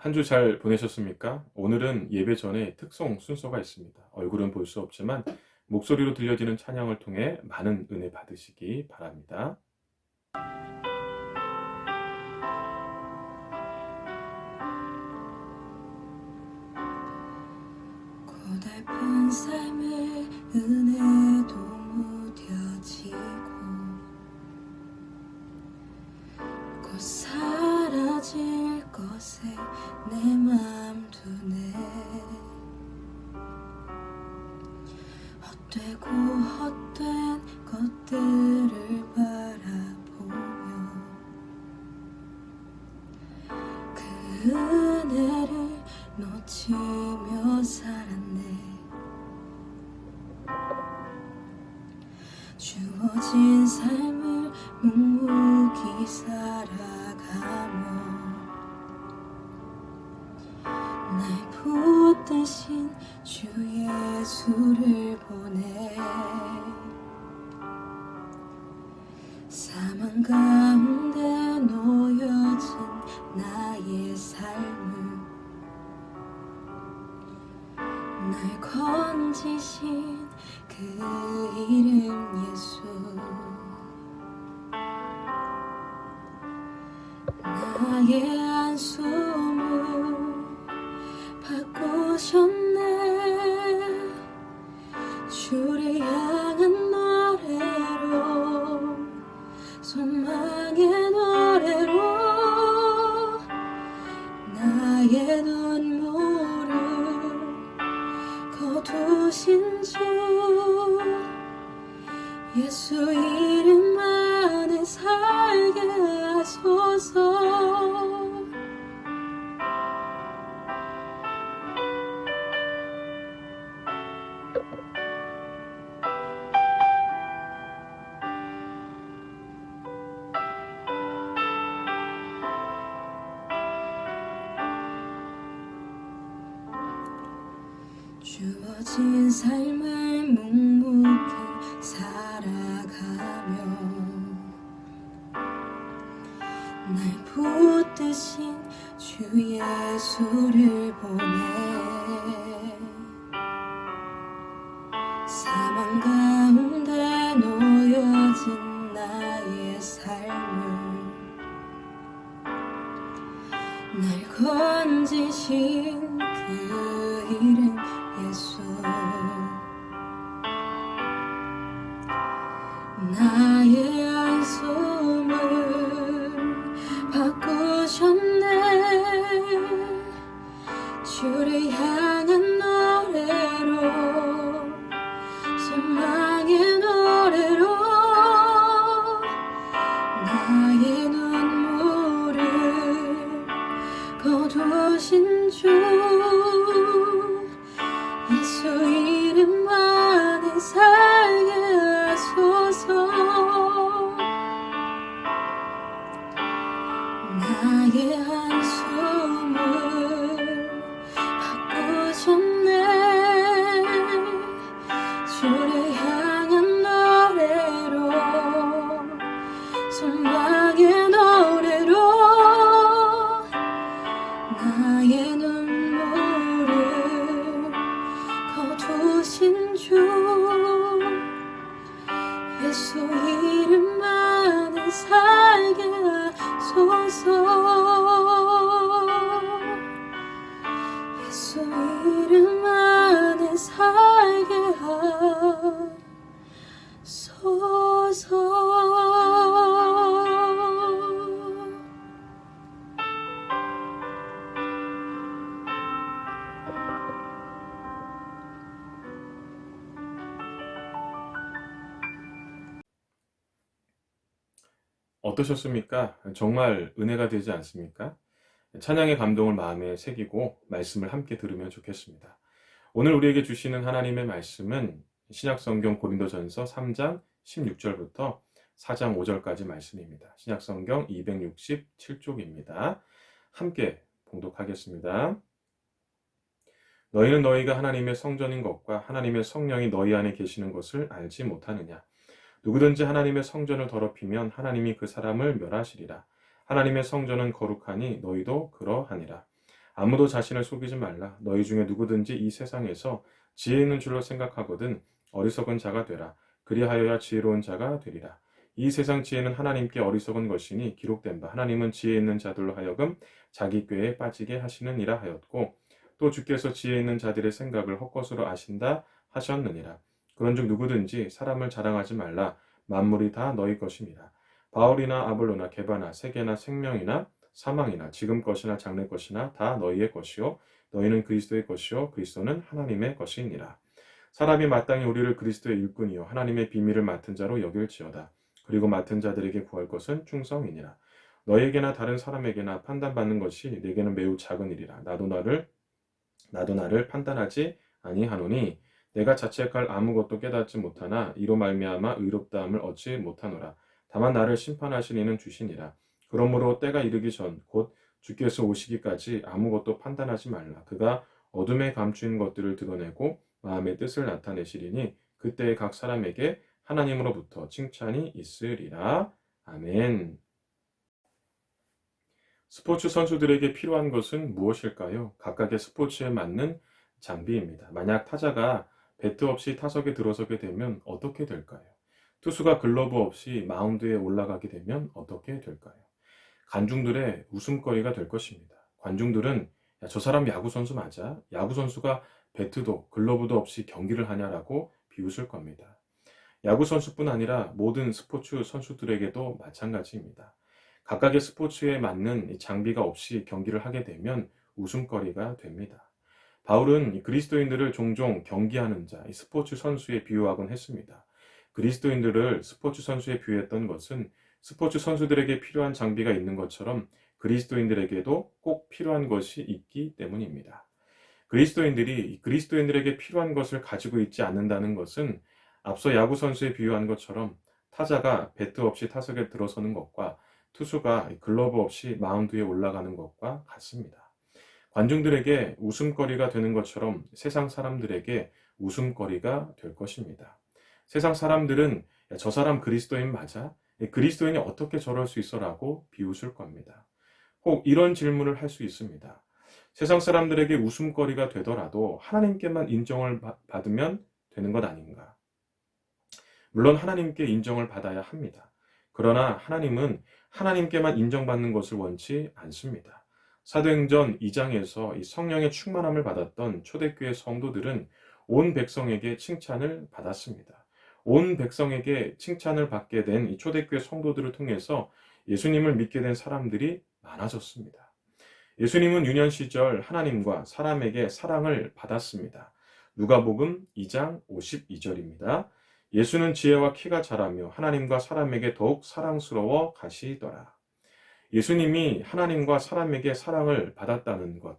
한 주 잘 보내셨습니까? 오늘은 예배 전에 특송 순서가 있습니다. 얼굴은 볼 수 없지만 목소리로 들려지는 찬양을 통해 많은 은혜 받으시기 바랍니다. 고달픈 삶의 은혜도 무뎌지고 곧 사라질 것에 내 맘 두네. 헛되고 헛된 것들을 바라보며 그 은혜를 놓치며 살았네. 주어진 삶을 묵묵히 살아가며 날 붙드신 주 예수를 보내. 사망 가운데 놓여진 나의 삶을 날 건지신 그 이름 예수. 나의 안수을 바꾸셨네. 주를 향한 노래로, 소망의 노래로 나의 눈물을 거두신 주 예수 이름 안에 살게 하소서. 주어진 삶을 묵묵히 살아가며 날 붙드신 주 예수를 보내. 사망 가운데 놓여진 나의 삶을 날 건지신 그 이름 예수. 나의 안숨을 바꾸셨네. 주를 향한 노래로, 소망의 노래로 나의 눈물을 거두신 주 예수 이름 안에 살게 하소서. 나의 한숨을 바꾸셨네. 주를 향한 노래로, 소망의 노래로 나의 눈물을 거두신 주 예수 이름 안에 살게 하소서. 예수 이름 안에 살게 하소서. 어떠셨습니까? 정말 은혜가 되지 않습니까? 찬양의 감동을 마음에 새기고 말씀을 함께 들으면 좋겠습니다. 오늘 우리에게 주시는 하나님의 말씀은 신약성경 고린도전서 3장 16절부터 4장 5절까지 말씀입니다. 신약성경 267쪽입니다. 함께 봉독하겠습니다. 너희는 너희가 하나님의 성전인 것과 하나님의 성령이 너희 안에 계시는 것을 알지 못하느냐? 누구든지 하나님의 성전을 더럽히면 하나님이 그 사람을 멸하시리라. 하나님의 성전은 거룩하니 너희도 그러하니라. 아무도 자신을 속이지 말라. 너희 중에 누구든지 이 세상에서 지혜 있는 줄로 생각하거든 어리석은 자가 되라. 그리하여야 지혜로운 자가 되리라. 이 세상 지혜는 하나님께 어리석은 것이니 기록된 바 하나님은 지혜 있는 자들로 하여금 자기 꾀에 빠지게 하시느니라 하였고, 또 주께서 지혜 있는 자들의 생각을 헛것으로 아신다 하셨느니라. 그런즉 누구든지 사람을 자랑하지 말라. 만물이 다 너희 것이니라. 바울이나 아볼로나 게바나 세계나 생명이나 사망이나 지금 것이나 장래 것이나 다 너희의 것이요 너희는 그리스도의 것이요 그리스도는 하나님의 것이니라. 사람이 마땅히 우리를 그리스도의 일꾼이요 하나님의 비밀을 맡은 자로 여길지어다. 그리고 맡은 자들에게 구할 것은 충성이니라. 너에게나 다른 사람에게나 판단받는 것이 내게는 매우 작은 일이라. 나도 나를 판단하지 아니하노니 내가 자책할 아무것도 깨닫지 못하나 이로 말미암아 의롭다함을 얻지 못하노라. 다만 나를 심판하신 이는 주시니라. 그러므로 때가 이르기 전 곧 주께서 오시기까지 아무것도 판단하지 말라. 그가 어둠에 감추인 것들을 드러내고 마음의 뜻을 나타내시리니 그때에 각 사람에게 하나님으로부터 칭찬이 있으리라. 아멘. 스포츠 선수들에게 필요한 것은 무엇일까요? 각각의 스포츠에 맞는 장비입니다. 만약 타자가 배트 없이 타석에 들어서게 되면 어떻게 될까요? 투수가 글러브 없이 마운드에 올라가게 되면 어떻게 될까요? 관중들의 웃음거리가 될 것입니다. 관중들은 야, 저 사람 야구선수 맞아? 야구선수가 배트도 글러브도 없이 경기를 하냐라고 비웃을 겁니다. 야구선수뿐 아니라 모든 스포츠 선수들에게도 마찬가지입니다. 각각의 스포츠에 맞는 장비가 없이 경기를 하게 되면 웃음거리가 됩니다. 바울은 그리스도인들을 종종 경기하는 자, 스포츠 선수에 비유하곤 했습니다. 그리스도인들을 스포츠 선수에 비유했던 것은 스포츠 선수들에게 필요한 장비가 있는 것처럼 그리스도인들에게도 꼭 필요한 것이 있기 때문입니다. 그리스도인들이 그리스도인들에게 필요한 것을 가지고 있지 않는다는 것은 앞서 야구 선수에 비유한 것처럼 타자가 배트 없이 타석에 들어서는 것과 투수가 글러브 없이 마운드에 올라가는 것과 같습니다. 관중들에게 웃음거리가 되는 것처럼 세상 사람들에게 웃음거리가 될 것입니다. 세상 사람들은 야, 저 사람 그리스도인 맞아? 그리스도인이 어떻게 저럴 수 있어? 라고 비웃을 겁니다. 혹 이런 질문을 할 수 있습니다. 세상 사람들에게 웃음거리가 되더라도 하나님께만 인정을 받으면 되는 것 아닌가? 물론 하나님께 인정을 받아야 합니다. 그러나 하나님은 하나님께만 인정받는 것을 원치 않습니다. 사도행전 2장에서 이 성령의 충만함을 받았던 초대교회 성도들은 온 백성에게 칭찬을 받았습니다. 온 백성에게 칭찬을 받게 된 이 초대교회 성도들을 통해서 예수님을 믿게 된 사람들이 많아졌습니다. 예수님은 유년 시절 하나님과 사람에게 사랑을 받았습니다. 누가복음 2장 52절입니다. 예수는 지혜와 키가 자라며 하나님과 사람에게 더욱 사랑스러워 가시더라. 예수님이 하나님과 사람에게 사랑을 받았다는 것,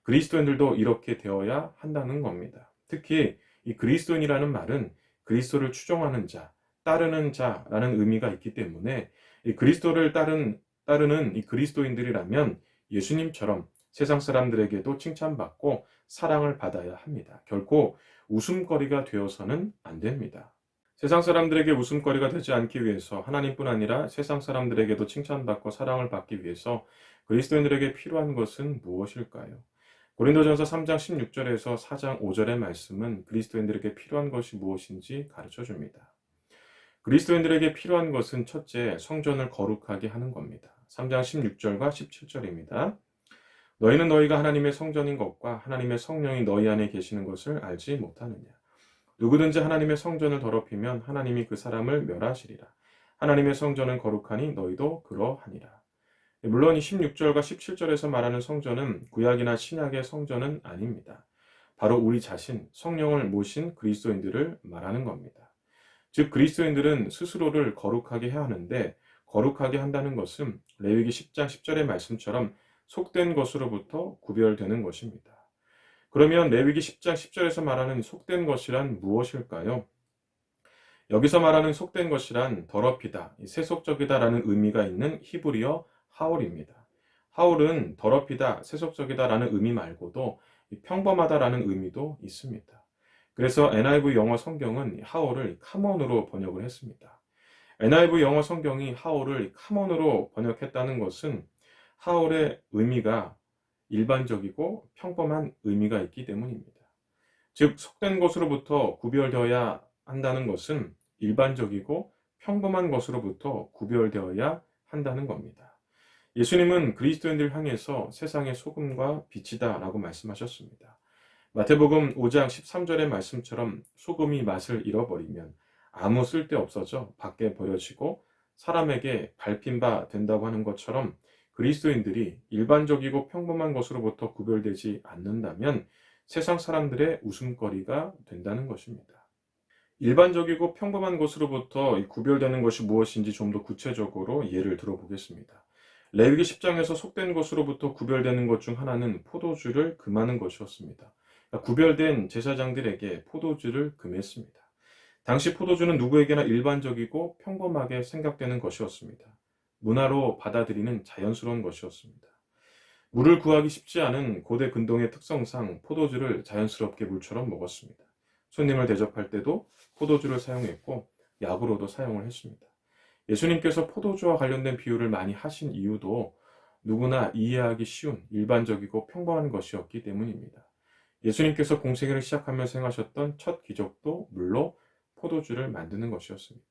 그리스도인들도 이렇게 되어야 한다는 겁니다. 특히 이 그리스도인이라는 말은 그리스도를 추종하는 자, 따르는 자라는 의미가 있기 때문에 이 그리스도를 따르는 이 그리스도인들이라면 예수님처럼 세상 사람들에게도 칭찬받고 사랑을 받아야 합니다. 결코 웃음거리가 되어서는 안 됩니다. 세상 사람들에게 웃음거리가 되지 않기 위해서 하나님뿐 아니라 세상 사람들에게도 칭찬받고 사랑을 받기 위해서 그리스도인들에게 필요한 것은 무엇일까요? 고린도전서 3장 16절에서 4장 5절의 말씀은 그리스도인들에게 필요한 것이 무엇인지 가르쳐 줍니다. 그리스도인들에게 필요한 것은 첫째, 성전을 거룩하게 하는 겁니다. 3장 16절과 17절입니다. 너희는 너희가 하나님의 성전인 것과 하나님의 성령이 너희 안에 계시는 것을 알지 못하느냐. 누구든지 하나님의 성전을 더럽히면 하나님이 그 사람을 멸하시리라. 하나님의 성전은 거룩하니 너희도 그러하니라. 물론 이 16절과 17절에서 말하는 성전은 구약이나 신약의 성전은 아닙니다. 바로 우리 자신, 성령을 모신 그리스도인들을 말하는 겁니다. 즉 그리스도인들은 스스로를 거룩하게 해야 하는데 거룩하게 한다는 것은 레위기 10장 10절의 말씀처럼 속된 것으로부터 구별되는 것입니다. 그러면 레위기 10장 10절에서 말하는 속된 것이란 무엇일까요? 여기서 말하는 속된 것이란 더럽히다, 세속적이다라는 의미가 있는 히브리어 하올입니다. 하올은 더럽히다, 세속적이다라는 의미 말고도 평범하다라는 의미도 있습니다. 그래서 NIV 영어 성경은 하올을 카몬으로 번역을 했습니다. NIV 영어 성경이 하올을 카몬으로 번역했다는 것은 하올의 의미가 일반적이고 평범한 의미가 있기 때문입니다. 즉, 속된 것으로부터 구별되어야 한다는 것은 일반적이고 평범한 것으로부터 구별되어야 한다는 겁니다. 예수님은 그리스도인들 향해서 세상의 소금과 빛이다 라고 말씀하셨습니다. 마태복음 5장 13절의 말씀처럼 소금이 맛을 잃어버리면 아무 쓸데 없어져 밖에 버려지고 사람에게 밟힌 바 된다고 하는 것처럼 그리스도인들이 일반적이고 평범한 것으로부터 구별되지 않는다면 세상 사람들의 웃음거리가 된다는 것입니다. 일반적이고 평범한 것으로부터 구별되는 것이 무엇인지 좀 더 구체적으로 예를 들어보겠습니다. 레위기 10장에서 속된 것으로부터 구별되는 것 중 하나는 포도주를 금하는 것이었습니다. 구별된 제사장들에게 포도주를 금했습니다. 당시 포도주는 누구에게나 일반적이고 평범하게 생각되는 것이었습니다. 문화로 받아들이는 자연스러운 것이었습니다. 물을 구하기 쉽지 않은 고대 근동의 특성상 포도주를 자연스럽게 물처럼 먹었습니다. 손님을 대접할 때도 포도주를 사용했고 약으로도 사용을 했습니다. 예수님께서 포도주와 관련된 비유를 많이 하신 이유도 누구나 이해하기 쉬운 일반적이고 평범한 것이었기 때문입니다. 예수님께서 공생애를 시작하면서 행하셨던 첫 기적도 물로 포도주를 만드는 것이었습니다.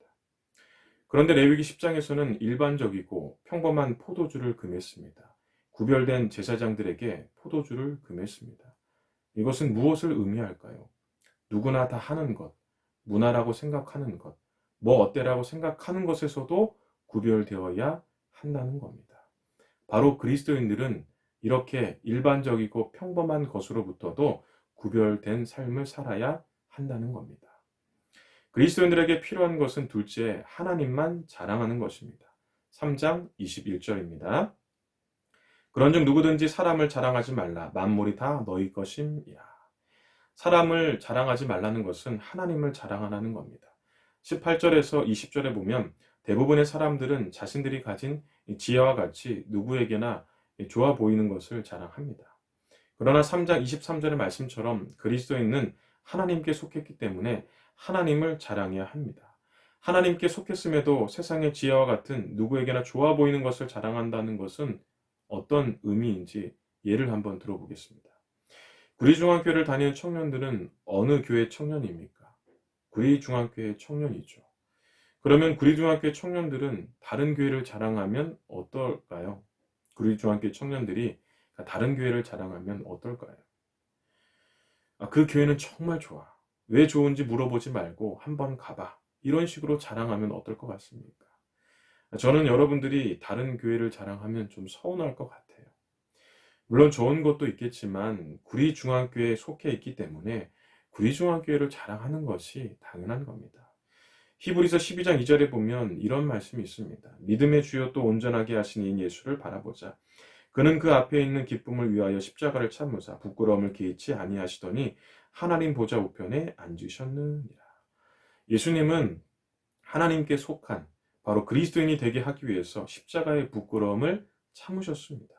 그런데 레위기 10장에서는 일반적이고 평범한 포도주를 금했습니다. 구별된 제사장들에게 포도주를 금했습니다. 이것은 무엇을 의미할까요? 누구나 다 하는 것, 문화라고 생각하는 것, 뭐 어때라고 생각하는 것에서도 구별되어야 한다는 겁니다. 바로 그리스도인들은 이렇게 일반적이고 평범한 것으로부터도 구별된 삶을 살아야 한다는 겁니다. 그리스도인들에게 필요한 것은 둘째, 하나님만 자랑하는 것입니다. 3장 21절입니다. 그런즉 누구든지 사람을 자랑하지 말라. 만물이 다 너희 것임이라. 사람을 자랑하지 말라는 것은 하나님을 자랑하라는 겁니다. 18절에서 20절에 보면 대부분의 사람들은 자신들이 가진 지혜와 같이 누구에게나 좋아 보이는 것을 자랑합니다. 그러나 3장 23절의 말씀처럼 그리스도인은 하나님께 속했기 때문에 하나님을 자랑해야 합니다. 하나님께 속했음에도 세상의 지혜와 같은 누구에게나 좋아 보이는 것을 자랑한다는 것은 어떤 의미인지 예를 한번 들어보겠습니다. 구리중앙교회를 다니는 청년들은 어느 교회 청년입니까? 구리중앙교회 청년이죠. 그러면 구리중앙교회 청년들은 다른 교회를 자랑하면 어떨까요? 구리중앙교회 청년들이 다른 교회를 자랑하면 어떨까요? 그 교회는 정말 좋아. 왜 좋은지 물어보지 말고 한번 가봐. 이런 식으로 자랑하면 어떨 것 같습니까? 저는 여러분들이 다른 교회를 자랑하면 좀 서운할 것 같아요. 물론 좋은 것도 있겠지만 구리중앙교회에 속해 있기 때문에 구리중앙교회를 자랑하는 것이 당연한 겁니다. 히브리서 12장 2절에 보면 이런 말씀이 있습니다. 믿음의 주요 또 온전하게 하신 이 예수를 바라보자. 그는 그 앞에 있는 기쁨을 위하여 십자가를 참으사 부끄러움을 개의치 아니하시더니 하나님 보좌 우편에 앉으셨느니라. 예수님은 하나님께 속한 바로 그리스도인이 되게 하기 위해서 십자가의 부끄러움을 참으셨습니다.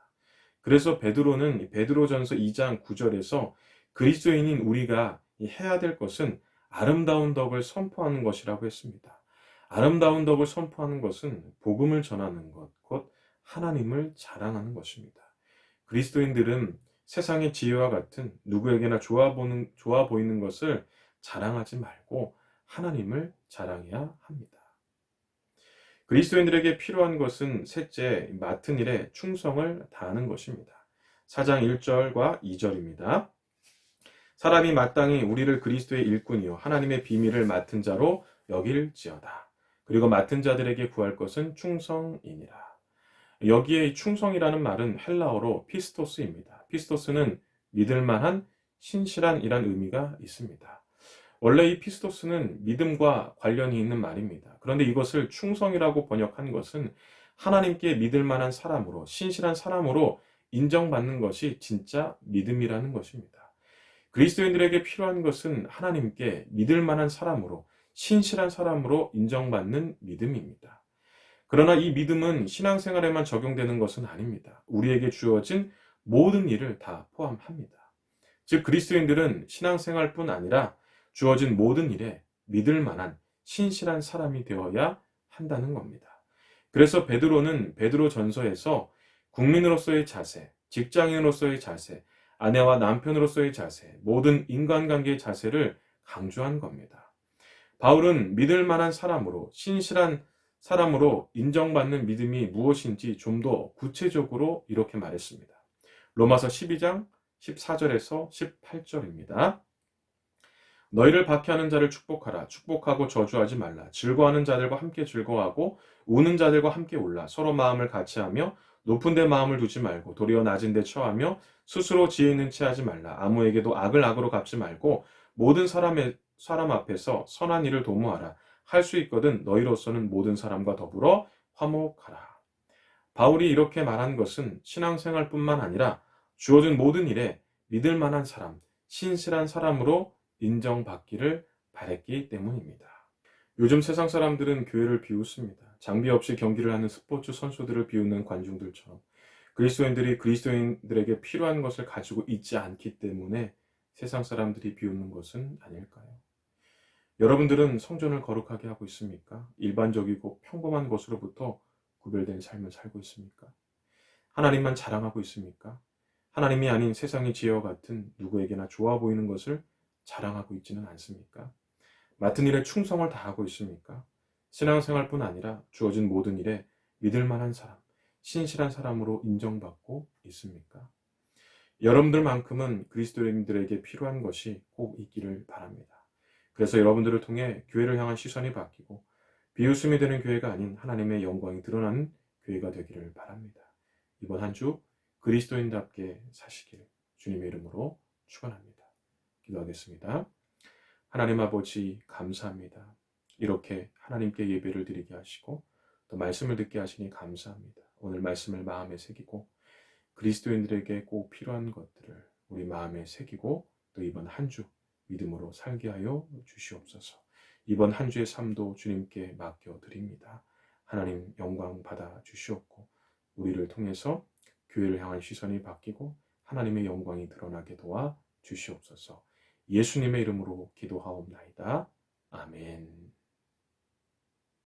그래서 베드로는 베드로전서 2장 9절에서 그리스도인인 우리가 해야 될 것은 아름다운 덕을 선포하는 것이라고 했습니다. 아름다운 덕을 선포하는 것은 복음을 전하는 것, 곧 하나님을 자랑하는 것입니다. 그리스도인들은 세상의 지혜와 같은 누구에게나 좋아 보이는 것을 자랑하지 말고 하나님을 자랑해야 합니다. 그리스도인들에게 필요한 것은 셋째, 맡은 일에 충성을 다하는 것입니다. 4장 1절과 2절입니다. 사람이 마땅히 우리를 그리스도의 일꾼이요 하나님의 비밀을 맡은 자로 여길지어다. 그리고 맡은 자들에게 구할 것은 충성이니라. 여기에 충성이라는 말은 헬라어로 피스토스입니다. 피스토스는 믿을만한 신실한이란 의미가 있습니다. 원래 이 피스토스는 믿음과 관련이 있는 말입니다. 그런데 이것을 충성이라고 번역한 것은 하나님께 믿을 만한 사람으로, 신실한 사람으로 인정받는 것이 진짜 믿음이라는 것입니다. 그리스도인들에게 필요한 것은 하나님께 믿을 만한 사람으로, 신실한 사람으로 인정받는 믿음입니다. 그러나 이 믿음은 신앙생활에만 적용되는 것은 아닙니다. 우리에게 주어진 모든 일을 다 포함합니다. 즉 그리스도인들은 신앙생활뿐 아니라 주어진 모든 일에 믿을 만한 신실한 사람이 되어야 한다는 겁니다. 그래서 베드로는 베드로 전서에서 국민으로서의 자세, 직장인으로서의 자세, 아내와 남편으로서의 자세, 모든 인간관계의 자세를 강조한 겁니다. 바울은 믿을 만한 사람으로, 신실한 사람으로 인정받는 믿음이 무엇인지 좀 더 구체적으로 이렇게 말했습니다. 로마서 12장 14절에서 18절입니다. 너희를 박해하는 자를 축복하라. 축복하고 저주하지 말라. 즐거워하는 자들과 함께 즐거워하고 우는 자들과 함께 울라. 서로 마음을 같이하며 높은 데 마음을 두지 말고 도리어 낮은 데 처하며 스스로 지혜 있는 채 하지 말라. 아무에게도 악을 악으로 갚지 말고 모든 사람 앞에서 선한 일을 도모하라. 할 수 있거든 너희로서는 모든 사람과 더불어 화목하라. 바울이 이렇게 말한 것은 신앙생활뿐만 아니라 주어진 모든 일에 믿을 만한 사람, 신실한 사람으로 인정받기를 바랬기 때문입니다. 요즘 세상 사람들은 교회를 비웃습니다. 장비 없이 경기를 하는 스포츠 선수들을 비웃는 관중들처럼 그리스도인들이 그리스도인들에게 필요한 것을 가지고 있지 않기 때문에 세상 사람들이 비웃는 것은 아닐까요? 여러분들은 성전을 거룩하게 하고 있습니까? 일반적이고 평범한 것으로부터 구별된 삶을 살고 있습니까? 하나님만 자랑하고 있습니까? 하나님이 아닌 세상의 지혜와 같은 누구에게나 좋아 보이는 것을 자랑하고 있지는 않습니까? 맡은 일에 충성을 다하고 있습니까? 신앙생활뿐 아니라 주어진 모든 일에 믿을 만한 사람, 신실한 사람으로 인정받고 있습니까? 여러분들만큼은 그리스도인들에게 필요한 것이 꼭 있기를 바랍니다. 그래서 여러분들을 통해 교회를 향한 시선이 바뀌고 비웃음이 되는 교회가 아닌 하나님의 영광이 드러나는 교회가 되기를 바랍니다. 이번 한 주 그리스도인답게 사시길 주님의 이름으로 축원합니다. 기도하겠습니다. 하나님 아버지 감사합니다. 이렇게 하나님께 예배를 드리게 하시고 또 말씀을 듣게 하시니 감사합니다. 오늘 말씀을 마음에 새기고 그리스도인들에게 꼭 필요한 것들을 우리 마음에 새기고 또 이번 한 주 믿음으로 살게 하여 주시옵소서. 이번 한 주의 삶도 주님께 맡겨드립니다. 하나님 영광 받아 주시옵고 우리를 통해서 교회를 향한 시선이 바뀌고 하나님의 영광이 드러나게 도와 주시옵소서. 예수님의 이름으로 기도하옵나이다. 아멘.